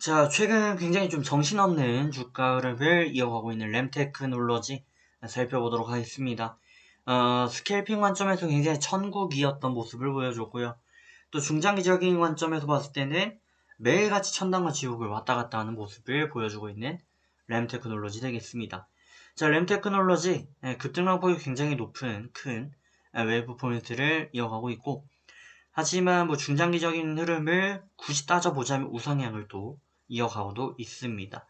자, 최근 굉장히 좀 정신없는 주가 흐름을 이어가고 있는 램테크놀로지 살펴보도록 하겠습니다. 스캘핑 관점에서 굉장히 천국이었던 모습을 보여줬고요. 또 중장기적인 관점에서 봤을 때는 매일같이 천당과 지옥을 왔다 갔다 하는 모습을 보여주고 있는 램테크놀로지 되겠습니다. 자, 램테크놀로지 급등락폭이 굉장히 높은 큰 외부 포인트를 이어가고 있고, 하지만 뭐 중장기적인 흐름을 굳이 따져보자면 우상향을 또 이어가고도 있습니다.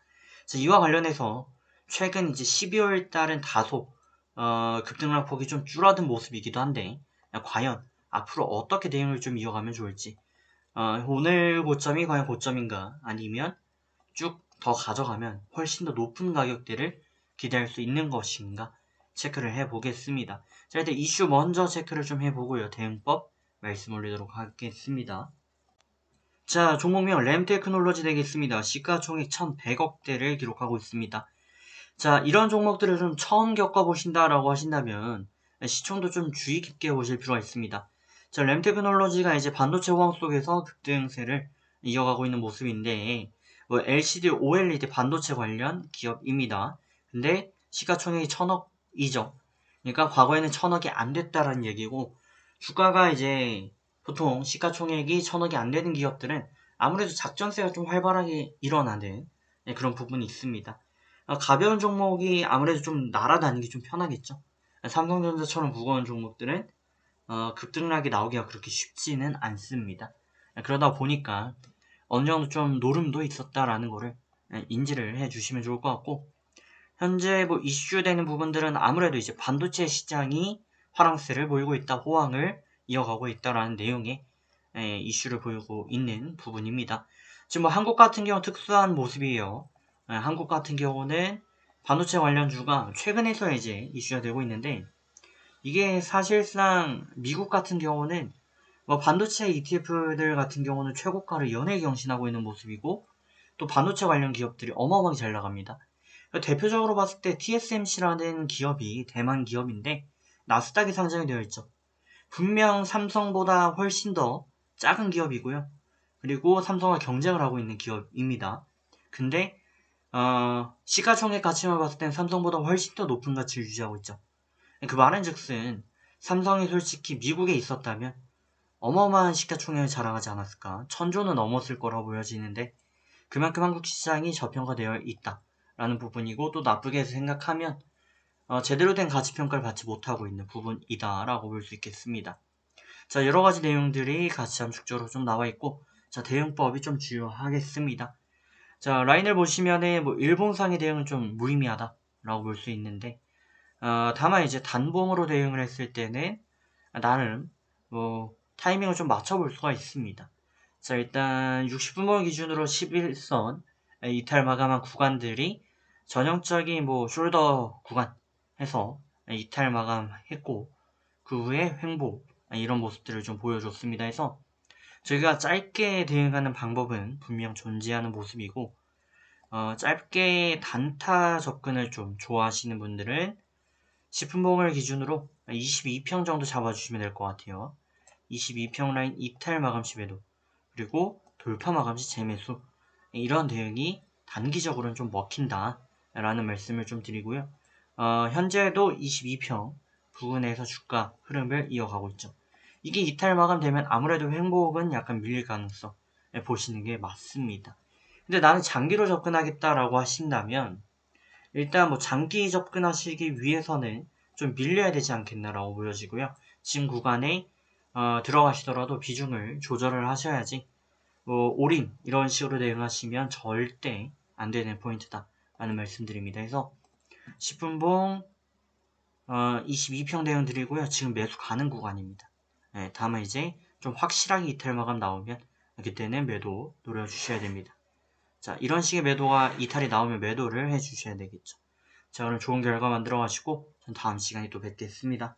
이와 관련해서 최근 이제 12월 달은 다소 급등락폭이 좀 줄어든 모습이기도 한데, 과연 앞으로 어떻게 대응을 좀 이어가면 좋을지, 오늘 고점이 과연 고점인가, 아니면 쭉 더 가져가면 훨씬 더 높은 가격대를 기대할 수 있는 것인가 체크를 해보겠습니다. 자, 일단 이슈 먼저 체크를 좀 해보고요. 대응법 말씀 올리도록 하겠습니다. 자, 종목명 램테크놀로지 되겠습니다. 시가총액 1100억대를 기록하고 있습니다. 자, 이런 종목들을 좀 처음 겪어보신다라고 하신다면 시총도 좀 주의 깊게 보실 필요가 있습니다. 자, 램테크놀로지가 이제 반도체 호황 속에서 급등세를 이어가고 있는 모습인데, 뭐 LCD, OLED 반도체 관련 기업입니다. 근데 시가총액이 1000억이죠. 그러니까 과거에는 1000억이 안 됐다라는 얘기고, 주가가 이제 보통 시가총액이 1000억이 안 되는 기업들은 아무래도 작전세가 좀 활발하게 일어나는 그런 부분이 있습니다. 가벼운 종목이 아무래도 좀 날아다니기 좀 편하겠죠. 삼성전자처럼 무거운 종목들은 급등락이 나오기가 그렇게 쉽지는 않습니다. 그러다 보니까 어느 정도 좀 노름도 있었다라는 거를 인지를 해주시면 좋을 것 같고, 현재 뭐 이슈되는 부분들은 아무래도 이제 반도체 시장이 화랑세를 보이고 있다, 호황을 이어가고 있다라는 내용의 이슈를 보이고 있는 부분입니다. 지금 뭐 한국 같은 경우 특수한 모습이에요. 한국 같은 경우는 반도체 관련주가 최근에서 이제 이슈가 되고 있는데, 이게 사실상 미국 같은 경우는 뭐 반도체 ETF들 같은 경우는 최고가를 연일 경신하고 있는 모습이고, 또 반도체 관련 기업들이 어마어마하게 잘 나갑니다. 대표적으로 봤을 때 TSMC라는 기업이 대만 기업인데 나스닥에 상장이 되어 있죠. 분명 삼성보다 훨씬 더 작은 기업이고요. 그리고 삼성과 경쟁을 하고 있는 기업입니다. 근데 시가총액 가치만 봤을 땐 삼성보다 훨씬 더 높은 가치를 유지하고 있죠. 그 말은 즉슨 삼성이 솔직히 미국에 있었다면 어마어마한 시가총액을 자랑하지 않았을까. 1000조는 넘었을 거라고 보여지는데, 그만큼 한국 시장이 저평가되어 있다라는 부분이고, 또 나쁘게 생각하면 제대로 된 가치평가를 받지 못하고 있는 부분이다라고 볼 수 있겠습니다. 자, 여러가지 내용들이 같이 함축적으로 좀 나와있고, 자, 대응법이 좀 주요하겠습니다. 자, 라인을 보시면은 뭐 일봉상의 대응은 좀 무의미하다라고 볼 수 있는데, 다만 이제 단봉으로 대응을 했을 때는 나름 뭐 타이밍을 좀 맞춰볼 수가 있습니다. 자, 일단 60분봉 기준으로 11선 이탈 마감한 구간들이 전형적인 뭐 숄더 구간 해서 이탈 마감했고, 그 후에 횡보 이런 모습들을 좀 보여줬습니다. 해서 저희가 짧게 대응하는 방법은 분명 존재하는 모습이고, 짧게 단타 접근을 좀 좋아하시는 분들은 10분봉을 기준으로 22평 정도 잡아주시면 될 것 같아요. 22평 라인 이탈 마감 시 매도, 그리고 돌파 마감 시 재매수, 이런 대응이 단기적으로는 좀 먹힌다 라는 말씀을 좀 드리고요. 현재도 22평 부근에서 주가 흐름을 이어가고 있죠. 이게 이탈 마감되면 아무래도 횡보는 약간 밀릴 가능성 보시는 게 맞습니다. 근데 나는 장기로 접근하겠다라고 하신다면, 일단 뭐 장기 접근하시기 위해서는 좀 밀려야 되지 않겠나라고 보여지고요. 지금 구간에 들어가시더라도 비중을 조절을 하셔야지, 뭐 올인 이런 식으로 대응하시면 절대 안 되는 포인트다 라는 말씀드립니다. 그래서 10분봉 22평 대응 드리고요. 지금 매수 가는 구간입니다. 다만 이제 좀 확실하게 이탈 마감 나오면 그때는 매도 노려주셔야 됩니다. 자, 이런 식의 매도가 이탈이 나오면 매도를 해주셔야 되겠죠. 자, 오늘 좋은 결과 만들어 가시고 전 다음 시간에 또 뵙겠습니다.